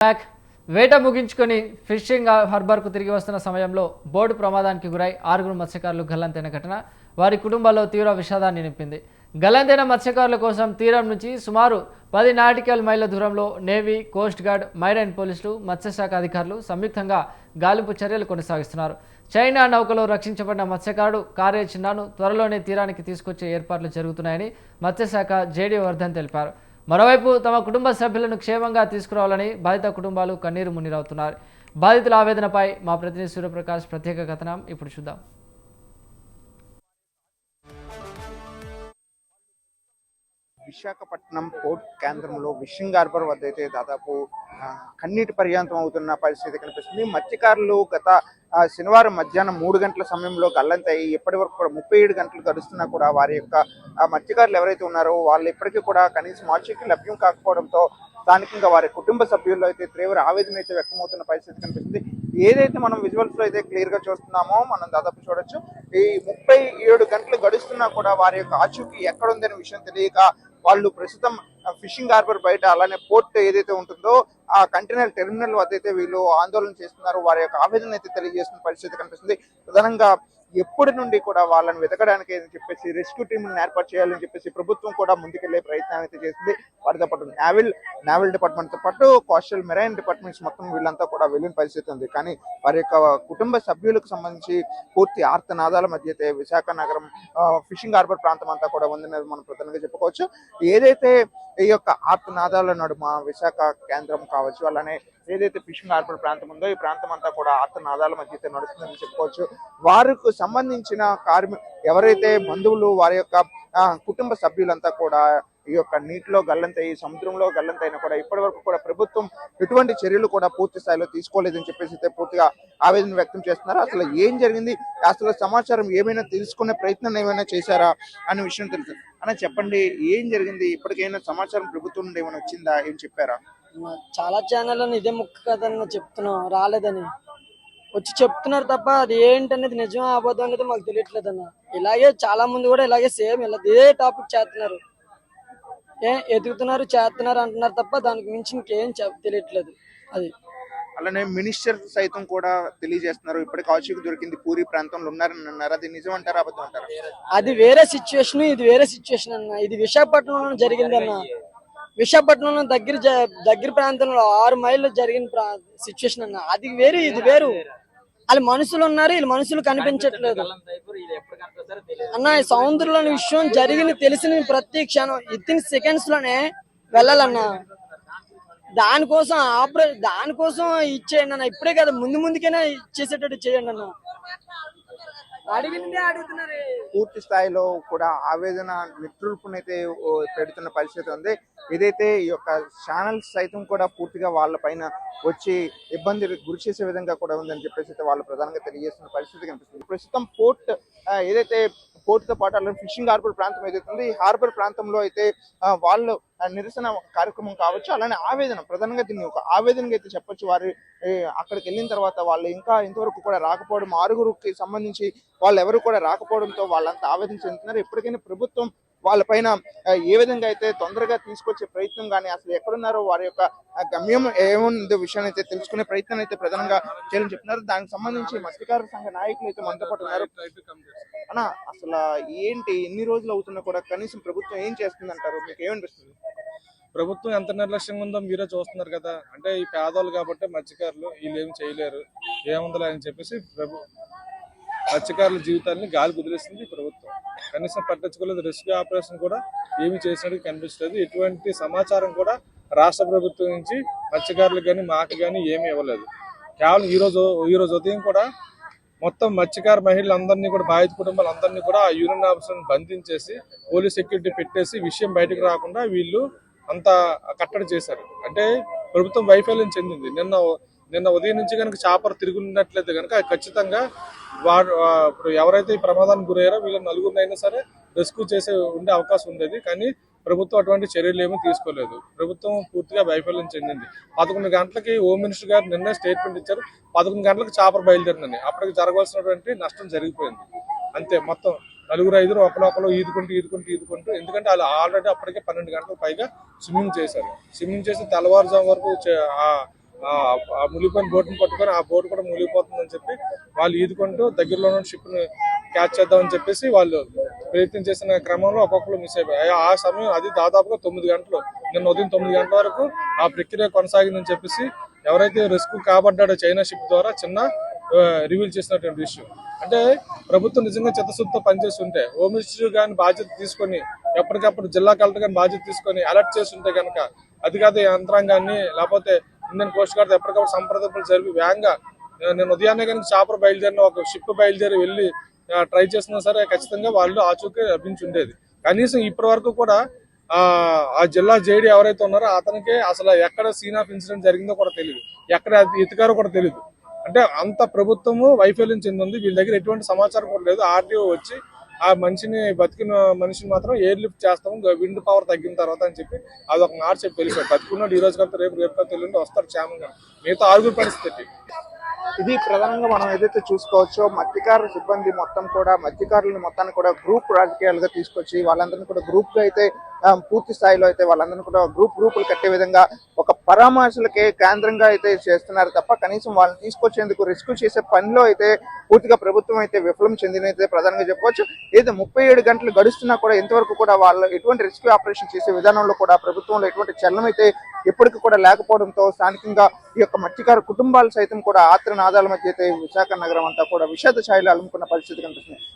Back వేట ముగించుకొని fishing హార్బర్కు తిరిగి వస్తున్న సమయంలో బోటు ప్రమాదానికి గురై 6 మత్స్యకారులు గల్లంతైన ఘటన వారి కుటుంబాల్లో తీవ్ర విషాదాన్ని నింపింది. గల్లంతైన మత్స్యకారుల కోసం తీరం నుంచి సుమారు 10 నాటికల్ మైళ్ళ దూరంలో నేవీ, కోస్ట్ గార్డ్, మైరైన్ పోలీసులు, మత్స్యశాఖ అధికారులు సంయుక్తంగా గాలింపు చర్యలు కొనసాగిస్తున్నారు. చైనా నౌకలో రక్షించబడిన మత్స్యకారుడు కార్య చిన్నాను త్వరలోనే తీరానికి తీసుకొచ్చే ఏర్పాట్లు జరుగుతున్నాయని మత్స్యశాఖ జేడీ వర్ధన్ తెలిపారు. మరోవైపు తమ కుటుంబ సభ్యులను క్షేమంగా తీసుకురావాలని బాధిత కుటుంబాలు కన్నీరు మున్నీరవుతున్నారు. బాధితుల ఆవేదనపై మా ప్రతినిధి సూర్యప్రకాష్ ప్రత్యేక కథనం ఇప్పుడు చూద్దాం. విశాఖపట్నం పోర్ట్ కేంద్రంలో ఫిషింగ్ హార్బర్ వద్ద అయితే దాదాపు కన్నీటి పర్యాంతం అవుతున్న పరిస్థితి కనిపిస్తుంది. మత్స్యకారులు గత శనివారం మధ్యాహ్నం 3 గంటల సమయంలో గల్లంతయి ఇప్పటి వరకు కూడా 37 గంటలు గడుస్తున్నా కూడా వారి యొక్క మత్స్యకారులు ఎవరైతే ఉన్నారో వాళ్ళు ఇప్పటికీ కూడా కనీసం ఆచూకీ లభ్యం కాకపోవడంతో స్థానికంగా వారి కుటుంబ సభ్యుల్లో అయితే తీవ్ర ఆవేదన అయితే వ్యక్తమవుతున్న పరిస్థితి కనిపిస్తుంది. ఏదైతే మనం విజువల్స్ లో అయితే క్లియర్ గా చూస్తున్నామో మనం దాదాపు చూడొచ్చు, ఈ 37 గంటలు గడుస్తున్నా కూడా వారి యొక్క ఆచూకీ ఎక్కడుందనే విషయం తెలియక వాళ్ళు ప్రస్తుతం ఫిషింగ్ హార్బర్ బయట అలానే పోర్ట్ ఏదైతే ఉంటుందో ఆ కంటైనర్ టెర్మినల్ వద్ద అయితే వీళ్ళు ఆందోళన చేస్తున్నారు. వారి యొక్క ఆవేదన అయితే తెలియజేస్తున్న పరిస్థితి కనిపిస్తుంది. ప్రధానంగా ఎప్పటి నుండి కూడా వాళ్ళని వెతకడానికి అని చెప్పేసి రెస్క్యూ టీంలను ఏర్పాటు చేయాలని చెప్పేసి ప్రభుత్వం కూడా ముందుకెళ్లే ప్రయత్నం అయితే చేసింది. వారితో పాటు నావల్ డిపార్ట్మెంట్ తో పాటు కోస్టల్ మెరైన్ డిపార్ట్మెంట్స్ మొత్తం వీళ్ళంతా కూడా వెళ్ళిన పరిస్థితి ఉంది. కానీ వారి యొక్క కుటుంబ సభ్యులకు సంబంధించి పూర్తి ఆర్తనాదాల మధ్య అయితే విశాఖ నగరం ఫిషింగ్ హార్బర్ ప్రాంతం అంతా కూడా ఉందనేది మనం ప్రధానంగా చెప్పుకోవచ్చు. ఏదైతే ఈ యొక్క ఆర్తనాదాల నడుమ విశాఖ కేంద్రం కావచ్చు, అలానే ఏదైతే ఫిషింగ్ హార్బర్ ప్రాంతం ఉందో ఈ ప్రాంతం అంతా కూడా ఆర్తనాదాల మధ్య అయితే నడుస్తుందని చెప్పుకోవచ్చు. వారికి సంబంధించిన ఎవరైతే బంధువులు వారి యొక్క కుటుంబ సభ్యులంతా కూడా ఈ యొక్క నీటిలో గల్లంతయి సముద్రంలో గల్లంతైనా కూడా ఇప్పటి వరకు కూడా ప్రభుత్వం ఎటువంటి చర్యలు కూడా పూర్తి స్థాయిలో తీసుకోలేదని చెప్పేసి అయితే పూర్తిగా ఆవేదన వ్యక్తం చేస్తున్నారు. అసలు ఏం జరిగింది, అసలు సమాచారం ఏమైనా తెలుసుకునే ప్రయత్నం ఏమైనా చేశారా అనే విషయం తెలుసు అన్న, చెప్పండి ఏం జరిగింది, ఇప్పటికైనా సమాచారం ప్రభుత్వం నుండి ఏమైనా వచ్చిందా, ఏం చెప్పారా? చాలా ఛానల్ ఇదే ముక్క కథని చెప్తున్నాం, రాలేదని వచ్చి చెప్తున్నారు తప్ప అది ఏంటనేది నిజం అబద్ధం అనేది మాకు తెలియట్లేదు అన్న. ఇలాగే చాలా మంది కూడా ఇలాగే సేమ్ ఇదే టాపిక్ చేస్తున్నారు, ఎదుగుతున్నారు చేస్తున్నారు అంటున్నారు తప్ప దానికి మించి ఇంకేం తెలియట్లేదు. అది అలానే మినిస్టర్ సైతం కూడా తెలియజేస్తున్నారు ఇప్పటికి ఆచూకీ దొరికింది, పూరి ప్రాంతంలో ఉన్నారని అన్నారు. అది నిజం అంటారా అబద్ధం అంటారా? అది వేరే సిచ్యువేషన్, ఇది వేరే సిచ్యువేషన్ అన్న. ఇది విశాఖపట్నంలో జరిగింది అన్న. విశాఖపట్నంలో దగ్గర ప్రాంతంలో 6 మైళ్ళు జరిగిన సిచ్యువేషన్ అన్న. అది వేరు ఇది వేరు. వాళ్ళు మనుషులు ఉన్నారు, వీళ్ళు మనుషులు కనిపించట్లేదు అన్న. ఈ సముద్రంలోని విషయం జరిగింది తెలిసిన ప్రతి క్షణం వితిన్ సెకండ్స్ లోనే వెళ్ళాలన్నా. దానికోసం ఇచ్చేయండి అన్న. ఇప్పుడే కదా, ముందుకైనా ఇచ్చేసేటట్టు చేయండి అన్న. అడిగిందే అడుగుతున్నారు. పూర్తి స్థాయిలో కూడా ఆవేదన నిట్టూర్పునైతే పెడుతున్న పరిస్థితి ఉంది. ఏదైతే ఈ యొక్క ఛానల్స్ సైతం కూడా పూర్తిగా వాళ్ళ పైన వచ్చి ఇబ్బంది గురి చేసే విధంగా కూడా ఉందని చెప్పేసి వాళ్ళు ప్రధానంగా తెలియజేస్తున్న పరిస్థితి కనిపిస్తుంది. ప్రస్తుతం పోర్ట్ ఏదైతే పోర్టుతో పాటు అలాగే ఫిషింగ్ హార్బర్ ప్రాంతం ఏదైతే ఉంది, ఈ హార్బర్ ప్రాంతంలో అయితే వాళ్ళు నిరసన కార్యక్రమం కావచ్చు, అలానే ఆవేదన ప్రధానంగా దీన్ని ఒక ఆవేదనగా అయితే చెప్పొచ్చు. వారు అక్కడికి వెళ్ళిన తర్వాత వాళ్ళు ఇంకా ఇంతవరకు కూడా రాకపోవడం, 6గురికి సంబంధించి వాళ్ళు ఎవరు కూడా రాకపోవడంతో వాళ్ళంతా ఆవేదన చెందుతున్నారు. ఎప్పటికైనా ప్రభుత్వం వాళ్ళపైన ఏ విధంగా అయితే తొందరగా తీసుకొచ్చే ప్రయత్నం కానీ అసలు ఎక్కడున్నారో వారి యొక్క గమ్యం ఏముందో విషయాన్ని అయితే తెలుసుకునే ప్రయత్నం అయితే ప్రధానంగా చేయాలని చెప్తున్నారు. దానికి సంబంధించి మత్స్యకార సంఘ నాయకులు అయితే మనతో పాటు ఉన్నారు. అన్న, అసలు ఏంటి, ఎన్ని రోజులు అవుతున్నా కూడా కనీసం ప్రభుత్వం ఏం చేస్తుంది అంటారు? మీకు ఏమనిపిస్తుంది? ప్రభుత్వం ఎంత నిర్లక్ష్యంగా ఉందో మీరే చూస్తున్నారు కదా. అంటే ఈ పేదవాళ్ళు కాబట్టి మత్స్యకారులు వీళ్ళు ఏమి చేయలేరు, ఏముందలే అని చెప్పేసి మత్స్యకారుల జీవితాన్ని గాలి కుదిరేస్తుంది ప్రభుత్వం. కనీసం పట్టించుకోలేదు. రెస్క్యూ ఆపరేషన్ కూడా ఏమి చేసినట్టు కనిపించలేదు. ఎటువంటి సమాచారం కూడా రాష్ట్ర ప్రభుత్వం నుంచి మత్స్యకారులకు కానీ మాకు కానీ ఏమీ ఇవ్వలేదు. కేవలం ఈ రోజు ఉదయం కూడా మొత్తం మత్స్యకార మహిళలందరినీ కూడా, బాధిత కుటుంబాలందరినీ కూడా ఆ యూనియన్ ఆఫీసర్ని బంధించేసి పోలీస్ సెక్యూరిటీ పెట్టేసి విషయం బయటకు రాకుండా వీళ్ళు అంతా కట్టడి చేశారు. అంటే ప్రభుత్వం వైఫల్యం చెందింది. నిన్న ఉదయం నుంచి కనుక చాపర్ తిరుగుతున్నట్లయితే కనుక ఖచ్చితంగా ఇప్పుడు ఎవరైతే ఈ ప్రమాదానికి గురయ్యారో వీళ్ళ 4గురినైనా సరే రెస్క్యూ చేసే ఉండే అవకాశం ఉండేది. కానీ ప్రభుత్వం అటువంటి చర్యలు ఏమీ తీసుకోలేదు. ప్రభుత్వం పూర్తిగా వైఫల్యం చెందింది. 11 గంటలకి హోమ్ మినిస్టర్ గారు నిన్న స్టేట్మెంట్ ఇచ్చారు, 11 గంటలకు చాపర్ బయలుదేరిందని. అప్పటికి జరగాల్సినటువంటి నష్టం జరిగిపోయింది. అంతే, మొత్తం 4-5 ఒకరు ఈదుకుంటూ ఎందుకంటే వాళ్ళు ఆల్రెడీ అప్పటికే 12 గంటలకు పైగా స్విమ్మింగ్ చేశారు. స్విమ్మింగ్ చేసి తెల్లవారుజాము వరకు ఆ మునిగిపోయిన బోట్ని పట్టుకొని ఆ బోట్ కూడా మునిగిపోతుందని చెప్పి వాళ్ళు ఈదుకుంటూ దగ్గరలో ఉన్న షిప్ ని క్యాచ్ చేద్దామని చెప్పేసి వాళ్ళు ప్రయత్నం చేసిన క్రమంలో ఒక్కొక్కరు మిస్ అయిపోయాయి. ఆ సమయం అది దాదాపుగా 9 గంటలు, నిన్న ఉదయం 9 గంటల వరకు ఆ ప్రక్రియ కొనసాగిందని చెప్పేసి ఎవరైతే రెస్క్యూ కాబడ్డాడో చైనా షిప్ ద్వారా చిన్న రివీల్ చేసినటువంటి విషయం. అంటే ప్రభుత్వం నిజంగా చిత్తశుద్ధితో పనిచేస్తుంటే, హోమ్ మినిస్టర్ గాని బాధ్యత తీసుకొని ఎప్పటికప్పుడు జిల్లా కలెక్టర్ గాని బాధ్యత తీసుకొని అలర్ట్ చేస్తుంటే కనుక అధికార యంత్రాంగాన్ని లేకపోతే ఇండియన్ కోస్ట్ గార్డ్ ఎప్పటికప్పుడు సంప్రదింపులు జరిపి వేగంగా నేను ఉదయాన్నే కనుక చాపర్ బయలుదేరిన ఒక షిప్ బయలుదేరి వెళ్ళి ట్రై చేసినా సరే ఖచ్చితంగా వాళ్ళు ఆచూకీ లభించి ఉండేది. కనీసం ఇప్పటి వరకు కూడా ఆ జిల్లా జేడీ ఎవరైతే ఉన్నారో అతనికి అసలు ఎక్కడ సీన్ ఆఫ్ ఇన్సిడెంట్ జరిగిందో కూడా తెలియదు, ఎక్కడ ఎతికారో కూడా తెలియదు. అంటే అంత ప్రభుత్వము వైఫల్యం చెందింది. వీళ్ళ దగ్గర ఎటువంటి సమాచారం కూడా లేదు. ఆర్టీఓ వచ్చి ఆ మనిషిని బతికిన మనిషిని మాత్రం ఎయిర్ లిఫ్ట్ చేస్తాము విండ్ పవర్ తగ్గిన తర్వాత అని చెప్పి అదొక మాట చెప్పి వెళ్ళిపోయాడు. బతుకున్నాడు ఈ రోజు కలిపి రేపు కలిపి వెళ్ళి వస్తారు క్షేమంగా. మిగతా 6 పరిస్థితి ఇది ప్రధానంగా మనం ఏదైతే చూసుకోవచ్చో మత్స్యకార సిబ్బంది మొత్తం కూడా మత్స్యకారులను మొత్తాన్ని కూడా గ్రూప్ రాజకీయాలుగా తీసుకొచ్చి వాళ్ళందరినీ కూడా గ్రూప్ గా అయితే పూర్తి స్థాయిలో అయితే వాళ్ళందరినీ కూడా గ్రూపులు కట్టే విధంగా ఒక పరామర్శలకే కేంద్రంగా అయితే చేస్తున్నారు తప్ప కనీసం వాళ్ళని తీసుకొచ్చేందుకు రెస్క్యూ చేసే పనిలో అయితే పూర్తిగా ప్రభుత్వం అయితే విఫలం చెందినైతే ప్రధానంగా చెప్పవచ్చు. ఏదో 37 గంటలు గడుస్తున్నా కూడా ఇంతవరకు కూడా వాళ్ళు ఎటువంటి రెస్క్యూ ఆపరేషన్ చేసే విధానంలో కూడా ప్రభుత్వంలో ఎటువంటి చలనం అయితే ఇప్పటికీ కూడా లేకపోవడంతో స్థానికంగా ఈ యొక్క మత్స్యకార కుటుంబాలు సైతం కూడా ఆత్రనాదాల మధ్య అయితే విశాఖ నగరం అంతా కూడా విషాద ఛాయలు అలుముకున్న పరిస్థితి కనిపిస్తుంది.